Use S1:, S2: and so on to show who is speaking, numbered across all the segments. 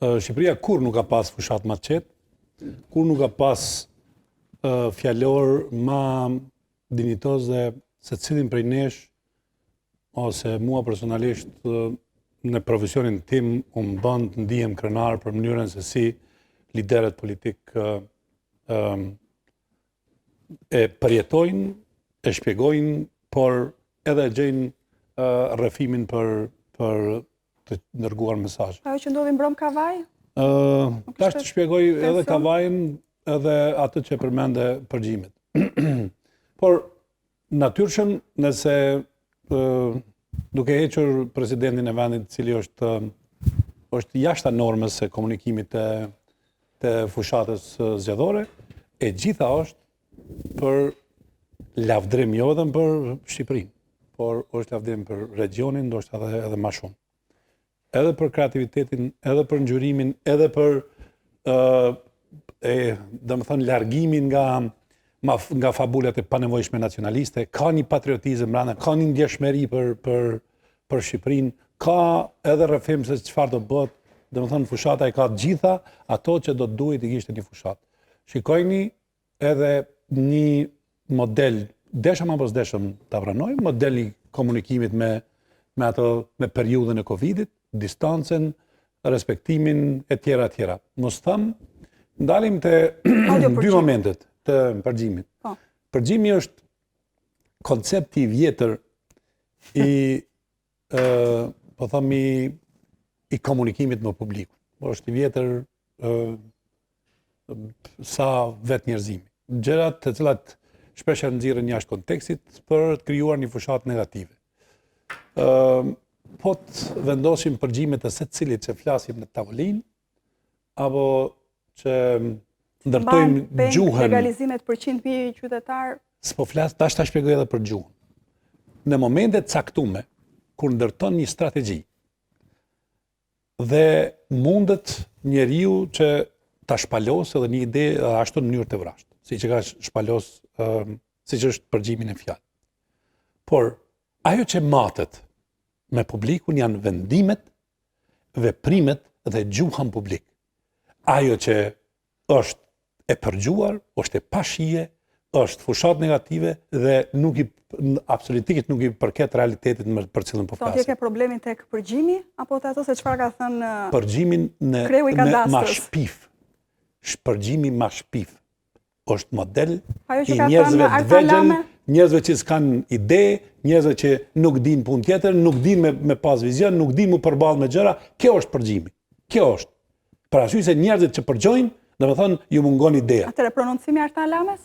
S1: Shqipëria kur nuk ka pas fushat ma qetë, kur nuk ka pas fjallor ma dinjitos dhe se cilin prej nesh, ose mua personalisht në profesionin tim unë bënd të ndihem krenar për mënyrën se si lideret politik e përjetojnë, e shpjegojnë, por edhe gjejnë rrëfimin për të nërguar mesazh.
S2: Ajo që ndodhi mbrëm Kavaj?
S1: Tash të shpjegoj edhe Kavajin edhe atë që përmende përgjimit. Por natyrshëm nëse duke hequr presidentin e vendit cili është jashta normës së komunikimit të fushatës zgjedhore, e gjitha është për lavdrim, jo vetëm për Shqipërinë, por është lavdrim për regionin, ndoshta edhe më shumë. Edhe për kreativitetin, edhe për ngjyrimin, edhe për domethënë largimin nga fabulat e panevojshme nacionaliste, ka një patriotizëm brenda, ka një ndjeshmëri për Shqipërinë, ka edhe rrëfim se çfarë do bëhet, domethënë fushata e ka të gjitha ato që do të duhet të kishte një fushatë. Shikojini edhe një model, deshëm apo s'deshëm ta pranoj, modeli komunikimit me periudhën e Covidit, distancën, respektimin e tjera. Mos them, ndalim te dy momentet të përgjimit. Përgjimi është koncepti i vjetër i komunikimit me publikun. Është i vjetër sa vetë njerëzimi. Gjërat të cilat shpesh nxirren jashtë kontekstit për të krijuar një fushatë negative. Po të vendosim përgjimet e secilit që flasim në tavolinë, apo që ndërtojmë gjuhën.
S2: Legalizimet për 100.000 qytetar.
S1: S'po flas, tash ta shpjegoj edhe për gjuhën. Në momentet caktume, kur ndërton një strategji dhe mundet njeriu që ta shpalosë edhe një ide ashtu në mënyrë të vrashtë, siç e ka shpalosë, siç është përgjimin e fjalë. Por ajo që matet me publikun janë vendimet, veprimet dhe gjuha në publik. Ajo që është e përgjuar, është e pashije, është fushat negative dhe absolutisht nuk i përket realitetit për cilën po flasim.
S2: Do të ke problemin tek përgjimi apo te ato se çfarë ka thënë
S1: përgjimin
S2: kreu i kadastrës?
S1: Ma shpif. Përgjimi ma shpif. Është model
S2: i
S1: njerëzve të vegjël, njerëzve që s'kanë ide, njerëzve që nuk din punë tjetër, nuk din me pas vizion, nuk din mu përballë me gjëra. Kjo është përgjimi. Kjo është. Për arsye se njerëzit që përgjojnë, domethënë ju mungon ideja.
S2: Atëre prononcimi Artan Lames?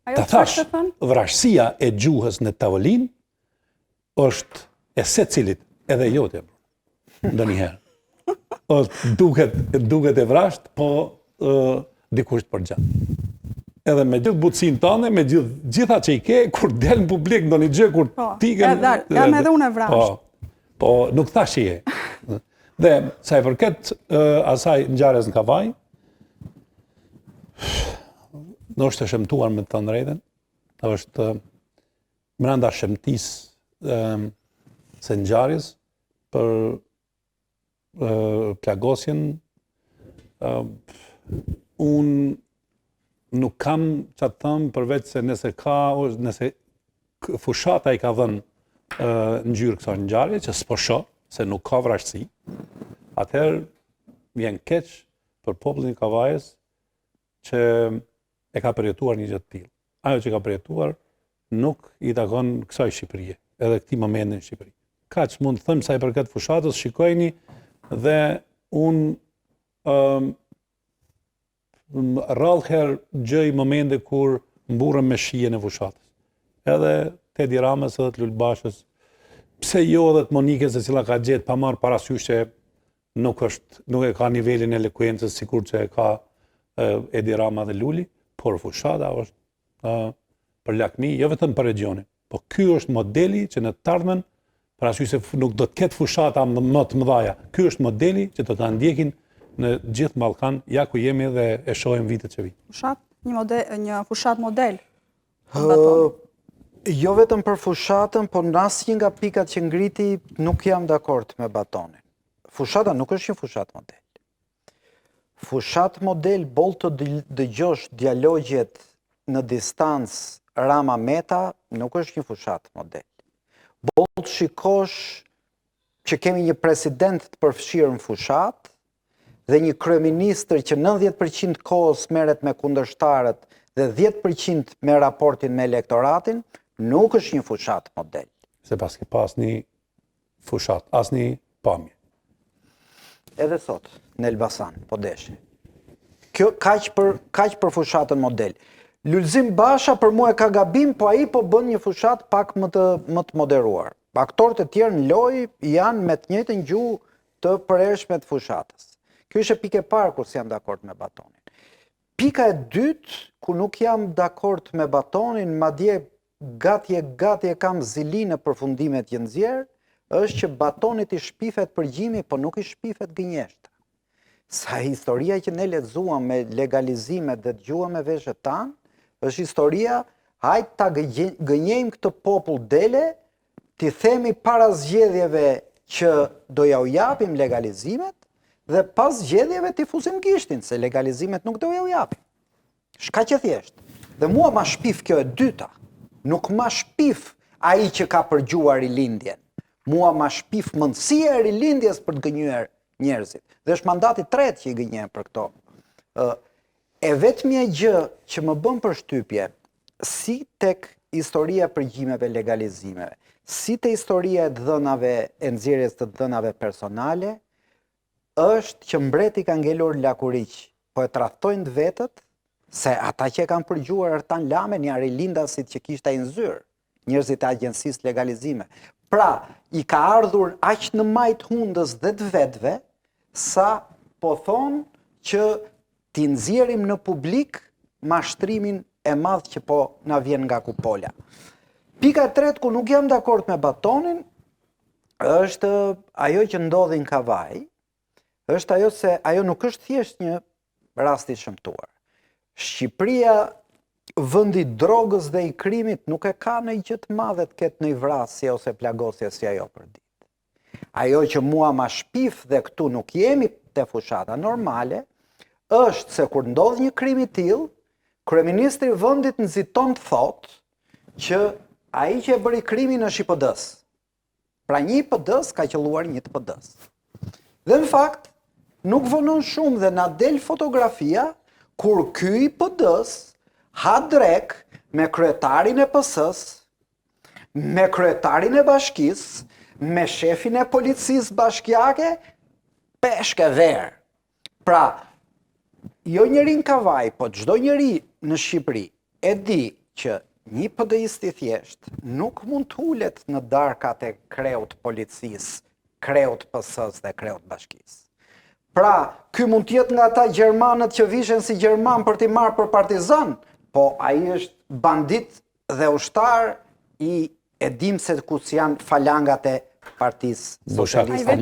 S1: Ta thash, vrasësia e gjuhës në tavolinë është e secilit, edhe jote, ndonjëherë. Duket e vrasht, po dikush të përgjatë. Edhe me gjithë butësinë tënde, me gjitha që i ke, kur del në publik ndonjë gjë, kur tiken...
S2: Jam edhe unë e vrasht.
S1: Po, nuk thash që je. Dhe, sa i përket asaj ngjarjes në Kavaj, është e shëmtuar me të drejtën, është brenda shëmtisë së ngjarjes për plagosjen. Unë nuk kam që të thëmë përveç se nëse fushata i ka dhënë ngjyrë kësaj ngjarje, që s'po shoh, se nuk ka vrasësi, atëherë vjen keq për popullin e Kavajës që e ka përjetuar një gjë të tillë. Ajo që ka përjetuar nuk i takon kësaj Shqipërie, edhe këtij momenti në Shqipëri. Kaq mund të them sa i përket fushatës, shikojini dhe unë rrallëherë gjej momente kur mburrem me shijen e fushatës. Edhe Edi Ramës edhe të Lulbashës. Pse jo edhe të Monikës e cila ka gjetë pa marrë parasysh që nuk e ka nivelin e elekuencës sikur që e ka Edi Rama dhe Luli, por fushata është për lakmi, jo vetëm për regionin. Po ky është modeli që në të ardhmen, parasysh se nuk do të ketë fushata më të mëdha. Ky është modeli që do ta ndjekin në gjithë Ballkan, ja ku jemi dhe e shohim vitet që vijnë.
S2: Një fushat model.
S3: Jo vetëm për fushatën, por në asnjë nga pikat që ngriti nuk jam dakord me Batonin. Fushata nuk është një fushat model. Fushat model boll të dëgjosh dialogjet në distancë Rama Meta nuk është një fushat model. Boll të shikosh që kemi një president të përfshirë në fushat dhe një kryeministër që 90% kohës merret me kundërshtarët dhe 10% me raportin me elektoratin, nuk është një fushat model.
S1: Se pas ke pas një fushat, as një pamje.
S3: Edhe sot, në Elbasan, po deshe. Kjo kaq për fushatën model. Lulzim Basha për mua e ka gabim, po ai po bën një fushat pak më të moderuar. Aktorët e tjerë në lojë janë me të njëjtën gjuhë të përhershme të fushatës. Kjo ishte pikë e parë kur s'jam dakord me Batonin. Pika e dytë, ku nuk jam dakord me Batonin, madje gati e kam zili në përfundimet që nxjerr, është që Batonit i shpifet përgjimi, po nuk i shpifet gënjeshtra. Sa historia që ne lexuam me legalizimet dhe dëgjuam me veshët tanë, është historia, hajt ta gënjejmë këtë popull dele, ti themi para zgjedhjeve që do ja u japim legalizimet, dhe pas zgjedhjeve ti fuzim gishtin, se legalizimet nuk do ja u japim. Shkaq e thjeshtë. Dhe mua ma shpif kjo e dyta, nuk ma shpif ai që ka përgjuar rilindjen. Mua ma shpif mundësia e rilindjes për të gënjur njerëzit. Dhe është mandati tretë që i gënjen për këto. E vetmja gjë që më bën përshtypje, si tek historia e përgjimeve legalizimeve, si te historia e dhënave, e nxjerrjes të dhënave personale, është që mbreti ka ngelur lakuriq, po e tradhtojnë të vetët, se ata që kanë përgjuar Ertan Lamen janë rilindasit që kishte ai në zyrë, njerëzit e agjencisë legalizime. Pra, i ka ardhur aq në majt hundës dhe të vetëve, sa po thonë që t'i nxjerrim në publik mashtrimin e madh që po na vjen nga kupola. Pika e tretë ku nuk jam dakord me Batonin është ajo që ndodhi në Kavaj, është ajo se ajo nuk është thjesht një rast i shëmtuar. Shqipëria, vendi drogës dhe i krimit, nuk e ka në gjë të madhe të ketë në vrasje ose plagosje si ajo për ditë. Ajo që mua ma shpif dhe këtu nuk jemi te fushata normale, është se kur ndodh një krim i tillë, kryeministri i vendit nxiton të thotë që ai që e bëri krimin është IPD-s. Pra një IPD-s ka qelluar një TPD-s. Dhe në fakt, nuk vonon shumë dhe na del fotografia kur ky IPD-s ha drek me kryetarin e PS-s, me kryetarin e bashkisë, me shefin e policisë bashkiake, peshke verë. Pra, jo njeri në Kavaj, po çdo njeri në Shqipëri e di që një PD-ist i thjesht nuk mund të ulet në darkat e kreut policisë, kreut PS-s dhe kreut bashkisë. Pra, ky mund të jetë nga ata gjermanët që vishen si gjerman për t'i marrë për partizan, po ai është bandit dhe ushtar i dim se kus janë falangat e Partisë Socialiste.